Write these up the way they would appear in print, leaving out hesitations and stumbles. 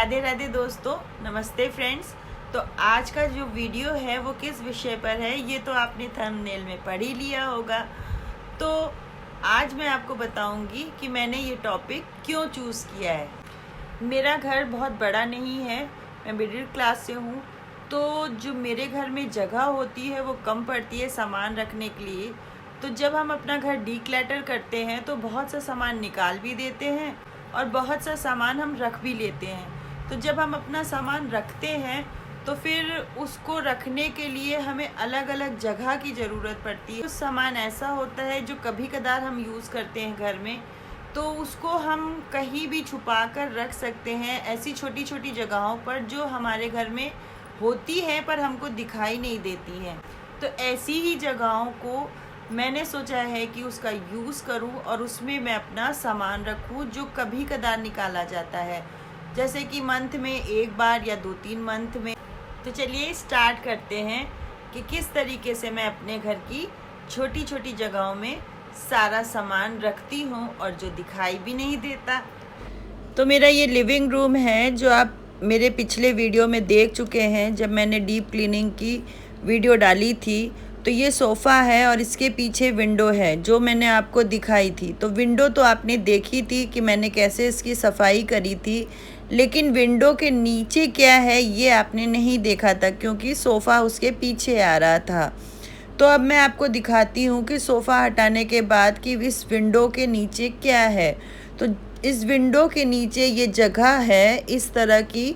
राधे राधे दोस्तों, नमस्ते फ्रेंड्स। तो आज का जो वीडियो है वो किस विषय पर है ये तो आपने थंबनेल में पढ़ ही लिया होगा। तो आज मैं आपको बताऊंगी कि मैंने ये टॉपिक क्यों चूज़ किया है। मेरा घर बहुत बड़ा नहीं है, मैं मिडिल क्लास से हूँ, तो जो मेरे घर में जगह होती है वो कम पड़ती है सामान रखने के लिए। तो जब हम अपना घर डीक्लटर करते हैं तो बहुत सा सामान निकाल भी देते हैं और बहुत सा सामान हम रख भी लेते हैं। तो जब हम अपना सामान रखते हैं तो फिर उसको रखने के लिए हमें अलग अलग जगह की ज़रूरत पड़ती है। कुछ सामान ऐसा होता है जो कभी कदार हम यूज़ करते हैं घर में, तो उसको हम कहीं भी छुपा कर रख सकते हैं, ऐसी छोटी छोटी जगहों पर जो हमारे घर में होती हैं पर हमको दिखाई नहीं देती हैं। तो ऐसी ही जगहों को मैंने सोचा है कि उसका यूज़ करूं और उसमें मैं अपना सामान रखूं जो कभी कदार निकाला जाता है, जैसे कि मंथ में एक बार या 2-3 मंथ में। तो चलिए स्टार्ट करते हैं कि किस तरीके से मैं अपने घर की छोटी छोटी जगहों में सारा सामान रखती हूं और जो दिखाई भी नहीं देता। तो मेरा ये लिविंग रूम है जो आप मेरे पिछले वीडियो में देख चुके हैं। जब मैंने डीप क्लीनिंग की वीडियो डाली थी तो ये सोफ़ा है और इसके पीछे विंडो है जो मैंने आपको दिखाई थी। तो विंडो तो आपने देखी थी कि मैंने कैसे इसकी सफाई करी थी, लेकिन विंडो के नीचे क्या है ये आपने नहीं देखा था क्योंकि सोफ़ा उसके पीछे आ रहा था। तो अब मैं आपको दिखाती हूँ कि सोफ़ा हटाने के बाद कि इस विंडो के नीचे क्या है। तो इस विंडो के नीचे ये जगह है इस तरह की,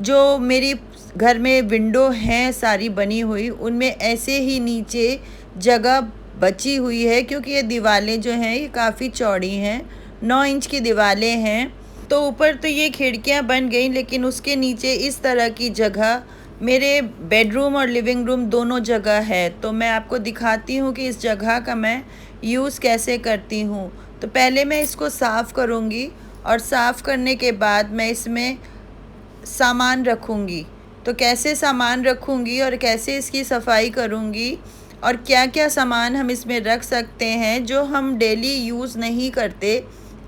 जो मेरी घर में विंडो हैं सारी बनी हुई, उनमें ऐसे ही नीचे जगह बची हुई है क्योंकि ये दीवारें जो हैं ये काफ़ी चौड़ी हैं, 9 इंच की दीवारें हैं। तो ऊपर तो ये खिड़कियां बन गई, लेकिन उसके नीचे इस तरह की जगह मेरे बेडरूम और लिविंग रूम दोनों जगह है। तो मैं आपको दिखाती हूँ कि इस जगह का मैं यूज़ कैसे करती हूँ। तो पहले मैं इसको साफ़ करूँगी और साफ़ करने के बाद मैं इसमें सामान रखूँगी। तो कैसे सामान रखूँगी और कैसे इसकी सफाई करूँगी और क्या क्या सामान हम इसमें रख सकते हैं जो हम डेली यूज़ नहीं करते,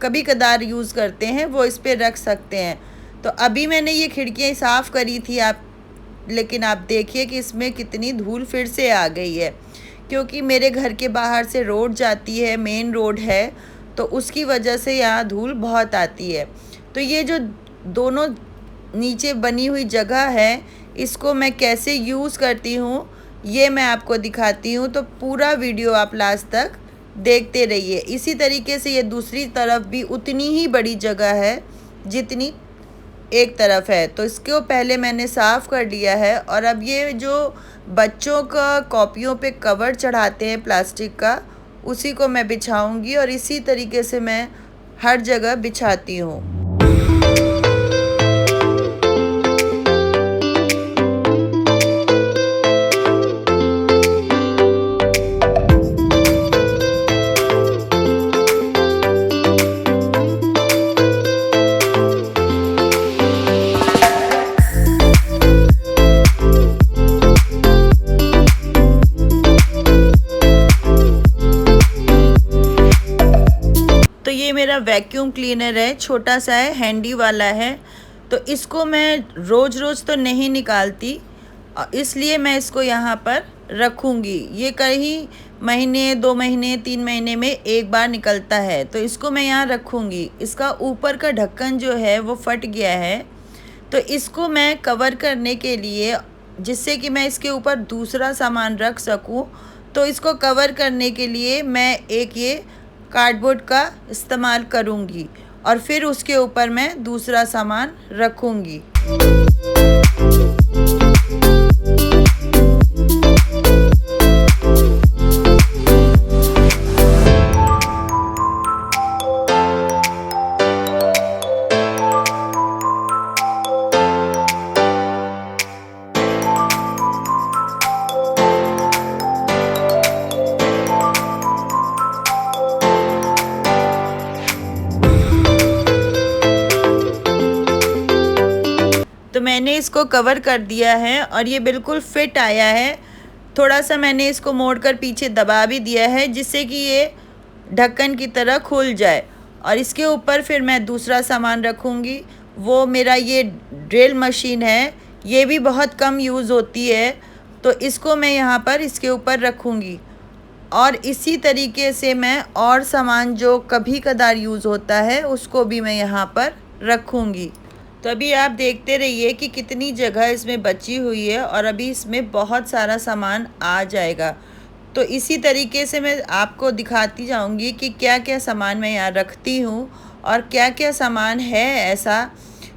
कभी कदार यूज़ करते हैं, वो इस पर रख सकते हैं। तो अभी मैंने ये खिड़कियाँ साफ़ करी थी लेकिन आप देखिए कि इसमें कितनी धूल फिर से आ गई है क्योंकि मेरे घर के बाहर से रोड जाती है, मेन रोड है, तो उसकी वजह से यहाँ धूल बहुत आती है। तो ये जो दोनों नीचे बनी हुई जगह है इसको मैं कैसे यूज़ करती हूँ ये मैं आपको दिखाती हूँ। तो पूरा वीडियो आप लास्ट तक देखते रहिए। इसी तरीके से ये दूसरी तरफ भी उतनी ही बड़ी जगह है जितनी एक तरफ है। तो इसको पहले मैंने साफ़ कर लिया है और अब ये जो बच्चों का कॉपियों पे कवर चढ़ाते हैं प्लास्टिक का, उसी को मैं बिछाऊंगी और इसी तरीके से मैं हर जगह बिछाती हूँ। तो ये मेरा वैक्यूम क्लीनर है, छोटा सा है, हैंडी वाला है। तो इसको मैं रोज़ तो नहीं निकालती, इसलिए मैं इसको यहाँ पर रखूँगी। ये कहीं महीने, 2 महीने, 3 महीने में एक बार निकलता है, तो इसको मैं यहाँ रखूँगी। इसका ऊपर का ढक्कन जो है वो फट गया है, तो इसको मैं कवर करने के लिए, जिससे कि मैं इसके ऊपर दूसरा सामान रख सकूँ, तो इसको कवर करने के लिए मैं एक ये कार्डबोर्ड का इस्तेमाल करूँगी और फिर उसके ऊपर मैं दूसरा सामान रखूँगी। तो मैंने इसको कवर कर दिया है और ये बिल्कुल फिट आया है। थोड़ा सा मैंने इसको मोड़कर पीछे दबा भी दिया है जिससे कि ये ढक्कन की तरह खुल जाए और इसके ऊपर फिर मैं दूसरा सामान रखूँगी। वो मेरा ये ड्रिल मशीन है, ये भी बहुत कम यूज़ होती है, तो इसको मैं यहाँ पर इसके ऊपर रखूँगी। और इसी तरीके से मैं और सामान जो कभी कदार यूज़ होता है उसको भी मैं यहाँ पर रखूँगी। तो अभी आप देखते रहिए कि कितनी जगह इसमें बची हुई है और अभी इसमें बहुत सारा सामान आ जाएगा। तो इसी तरीके से मैं आपको दिखाती जाऊंगी कि क्या क्या सामान मैं यहाँ रखती हूँ और क्या क्या सामान है ऐसा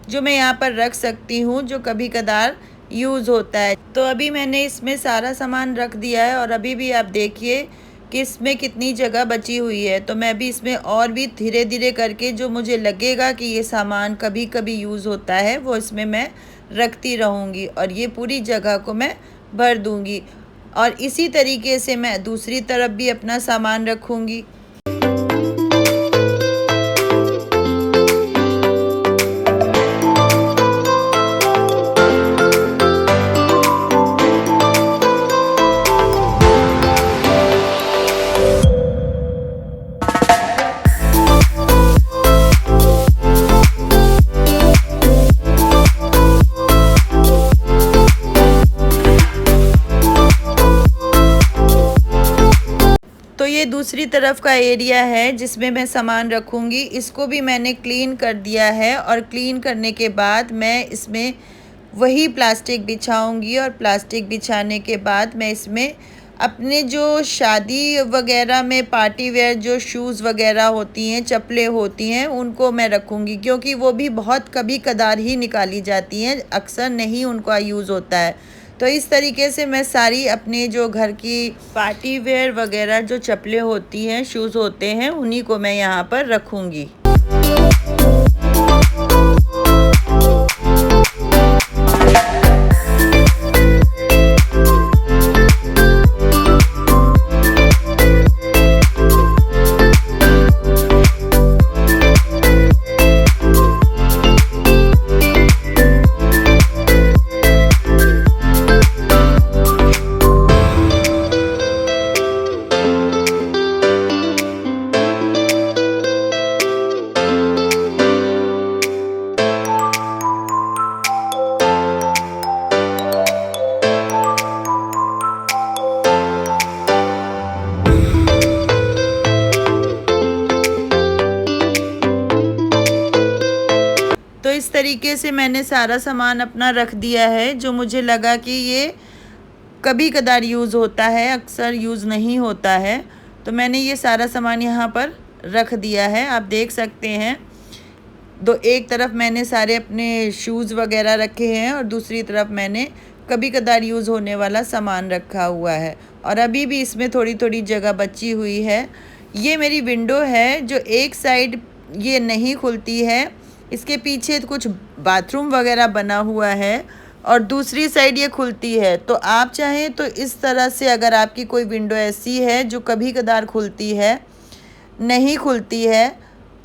जो मैं यहाँ पर रख सकती हूँ जो कभी कदार यूज़ होता है। तो अभी मैंने इसमें सारा सामान रख दिया है और अभी भी आप देखिए कि इसमें कितनी जगह बची हुई है। तो मैं भी इसमें और भी धीरे धीरे करके जो मुझे लगेगा कि ये सामान कभी कभी यूज़ होता है वो इसमें मैं रखती रहूँगी और ये पूरी जगह को मैं भर दूँगी। और इसी तरीके से मैं दूसरी तरफ भी अपना सामान रखूँगी। तो ये दूसरी तरफ का एरिया है जिसमें मैं सामान रखूँगी। इसको भी मैंने क्लीन कर दिया है और क्लीन करने के बाद मैं इसमें वही प्लास्टिक बिछाऊँगी और प्लास्टिक बिछाने के बाद मैं इसमें अपने जो शादी वगैरह में पार्टी वेयर जो शूज़ वगैरह होती हैं, चप्पलें होती हैं, उनको मैं रखूँगी क्योंकि वो भी बहुत कभी कदार ही निकाली जाती हैं, अक्सर नहीं उनका यूज़ होता है। तो इस तरीके से मैं सारी अपने जो घर की पार्टी वेयर वगैरह जो चप्पलें होती हैं, शूज़ होते हैं, उन्हीं को मैं यहाँ पर रखूँगी। तो इस तरीके से मैंने सारा सामान अपना रख दिया है जो मुझे लगा कि ये कभी कदार यूज़ होता है, अक्सर यूज़ नहीं होता है। तो मैंने ये सारा सामान यहाँ पर रख दिया है, आप देख सकते हैं। एक तरफ मैंने सारे अपने शूज़ वगैरह रखे हैं और दूसरी तरफ मैंने कभी कदार यूज़ होने वाला सामान रखा हुआ है और अभी भी इसमें थोड़ी थोड़ी जगह बची हुई है। ये मेरी विंडो है जो एक साइड ये नहीं खुलती है, इसके पीछे कुछ बाथरूम वगैरह बना हुआ है और दूसरी साइड ये खुलती है। तो आप चाहें तो इस तरह से, अगर आपकी कोई विंडो ऐसी है जो कभी कदार खुलती है, नहीं खुलती है,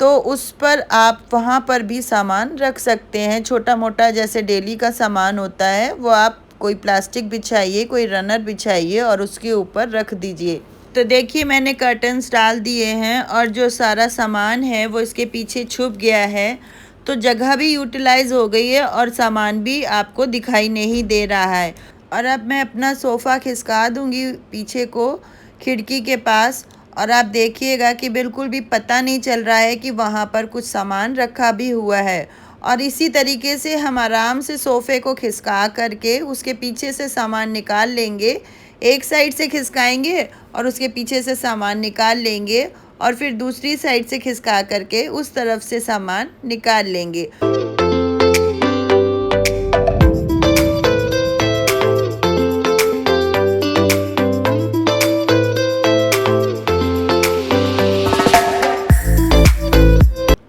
तो उस पर आप वहाँ पर भी सामान रख सकते हैं। छोटा मोटा जैसे डेली का सामान होता है वो आप कोई प्लास्टिक बिछाइए, कोई रनर बिछाइए और उसके ऊपर रख दीजिए। तो देखिए मैंने कर्टन्स डाल दिए हैं और जो सारा सामान है वो इसके पीछे छुप गया है, तो जगह भी यूटिलाइज़ हो गई है और सामान भी आपको दिखाई नहीं दे रहा है। और अब मैं अपना सोफ़ा खिसका दूंगी पीछे को खिड़की के पास और आप देखिएगा कि बिल्कुल भी पता नहीं चल रहा है कि वहाँ पर कुछ सामान रखा भी हुआ है। और इसी तरीके से हम आराम से सोफ़े को खिसका करके उसके पीछे से सामान निकाल लेंगे। एक साइड से खिसकाएंगे और उसके पीछे से सामान निकाल लेंगे और फिर दूसरी साइड से खिसका करके उस तरफ से सामान निकाल लेंगे।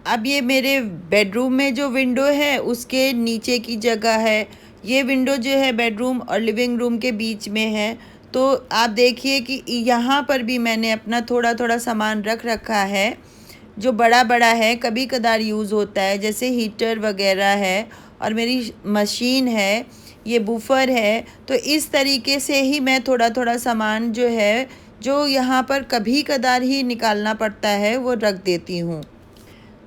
अब ये मेरे बेडरूम में जो विंडो है उसके नीचे की जगह है। ये विंडो जो है बेडरूम और लिविंग रूम के बीच में है। तो आप देखिए कि यहाँ पर भी मैंने अपना थोड़ा थोड़ा सामान रख रखा है जो बड़ा बड़ा है, कभी कदार यूज़ होता है, जैसे हीटर वगैरह है और मेरी मशीन है, ये बूफर है। तो इस तरीके से ही मैं थोड़ा थोड़ा सामान जो है, जो यहाँ पर कभी कदार ही निकालना पड़ता है, वो रख देती हूँ।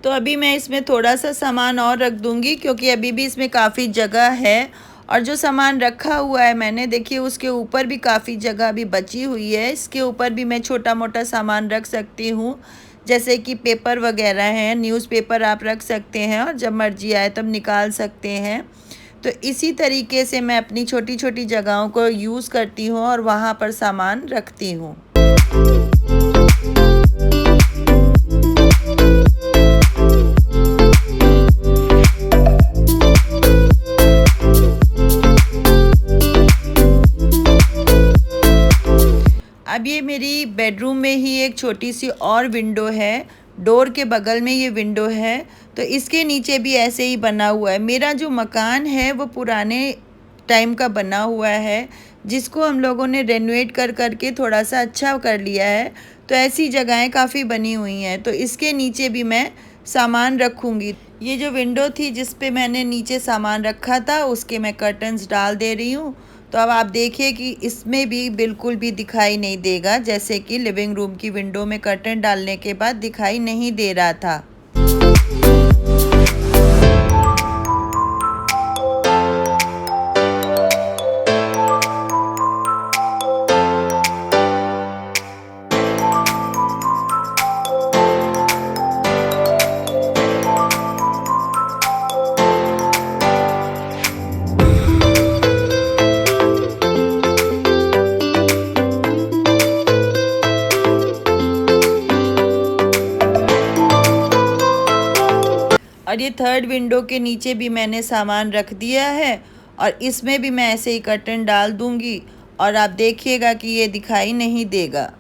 तो अभी मैं इसमें थोड़ा सा सामान और रख दूँगी, क्योंकि अभी भी इसमें काफ़ी जगह है। और जो सामान रखा हुआ है मैंने, देखिए उसके ऊपर भी काफ़ी जगह अभी बची हुई है। इसके ऊपर भी मैं छोटा मोटा सामान रख सकती हूँ, जैसे कि पेपर वगैरह हैं, न्यूज़पेपर आप रख सकते हैं और जब मर्जी आए तब निकाल सकते हैं। तो इसी तरीके से मैं अपनी छोटी छोटी जगहों को यूज़ करती हूँ और वहाँ पर सामान रखती हूँ। अब ये मेरी बेडरूम में ही एक छोटी सी और विंडो है, डोर के बगल में ये विंडो है, तो इसके नीचे भी ऐसे ही बना हुआ है। मेरा जो मकान है वो पुराने टाइम का बना हुआ है, जिसको हम लोगों ने रेनोवेट कर करके थोड़ा सा अच्छा कर लिया है। तो ऐसी जगहें काफ़ी बनी हुई हैं, तो इसके नीचे भी मैं सामान रखूँगी। ये जो विंडो थी जिस पे मैंने नीचे सामान रखा था, उसके मैं कर्टन्स डाल दे रही हूँ। तो अब आप देखिए कि इसमें भी बिल्कुल भी दिखाई नहीं देगा, जैसे कि लिविंग रूम की विंडो में कर्टन डालने के बाद दिखाई नहीं दे रहा था। और ये थर्ड विंडो के नीचे भी मैंने सामान रख दिया है और इसमें भी मैं ऐसे ही कर्टन डाल दूंगी और आप देखिएगा कि ये दिखाई नहीं देगा।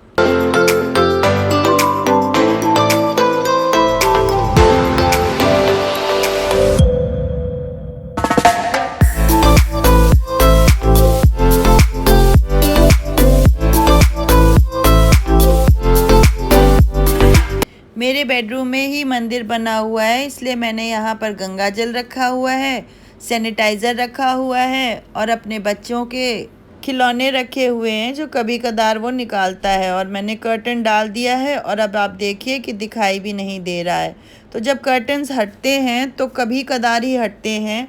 मेरे बेडरूम में ही मंदिर बना हुआ है, इसलिए मैंने यहाँ पर गंगा जल रखा हुआ है, सैनिटाइज़र रखा हुआ है और अपने बच्चों के खिलौने रखे हुए हैं जो कभी कदार वो निकालता है। और मैंने कर्टन डाल दिया है और अब आप देखिए कि दिखाई भी नहीं दे रहा है। तो जब कर्टन्स हटते हैं तो कभी कदार ही हटते हैं,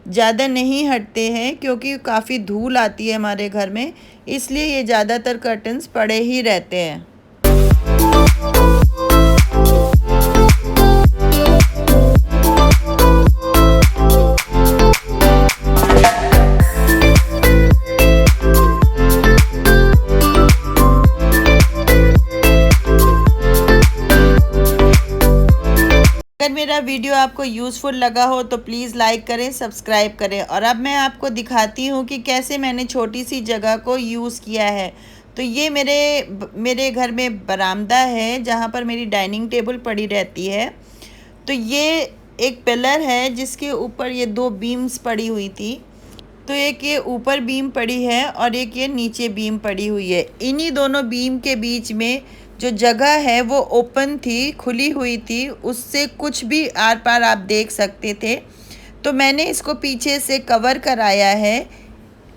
ज़्यादा नहीं हटते हैं, क्योंकि काफ़ी धूल आती है हमारे घर में, इसलिए ये ज़्यादातर कर्टन्स पड़े ही रहते हैं। अगर मेरा वीडियो आपको यूज़फुल लगा हो तो प्लीज़ लाइक करें, सब्सक्राइब करें। और अब मैं आपको दिखाती हूँ कि कैसे मैंने छोटी सी जगह को यूज़ किया है। तो ये मेरे घर में बरामदा है जहाँ पर मेरी डाइनिंग टेबल पड़ी रहती है। तो ये एक पिलर है जिसके ऊपर ये दो बीम्स पड़ी हुई थी, तो एक ये ऊपर बीम पड़ी है और एक ये नीचे बीम पड़ी हुई है। इन्हीं दोनों बीम के बीच में जो जगह है वो ओपन थी, खुली हुई थी, उससे कुछ भी आर पार आप देख सकते थे। तो मैंने इसको पीछे से कवर कराया है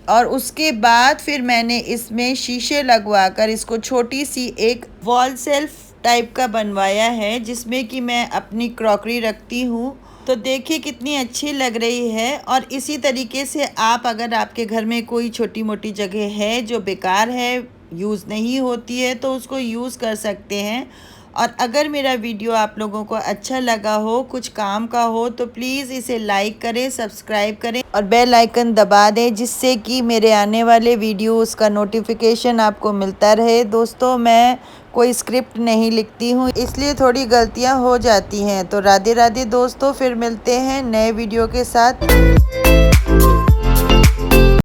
और उसके बाद फिर मैंने इसमें शीशे लगवा कर इसको छोटी सी एक वॉल सेल्फ टाइप का बनवाया है, जिसमें कि मैं अपनी क्रॉकरी रखती हूँ। तो देखिए कितनी अच्छी लग रही है। और इसी तरीके से आप, अगर आपके घर में कोई छोटी मोटी जगह है जो बेकार है, यूज़ नहीं होती है, तो उसको यूज़ कर सकते हैं। और अगर मेरा वीडियो आप लोगों को अच्छा लगा हो, कुछ काम का हो, तो प्लीज़ इसे लाइक करें, सब्सक्राइब करें और बेल आइकन दबा दें, जिससे कि मेरे आने वाले वीडियोस का नोटिफिकेशन आपको मिलता रहे। दोस्तों, मैं कोई स्क्रिप्ट नहीं लिखती हूँ, इसलिए थोड़ी गलतियाँ हो जाती हैं। तो राधे राधे दोस्तों, फिर मिलते हैं नए वीडियो के साथ।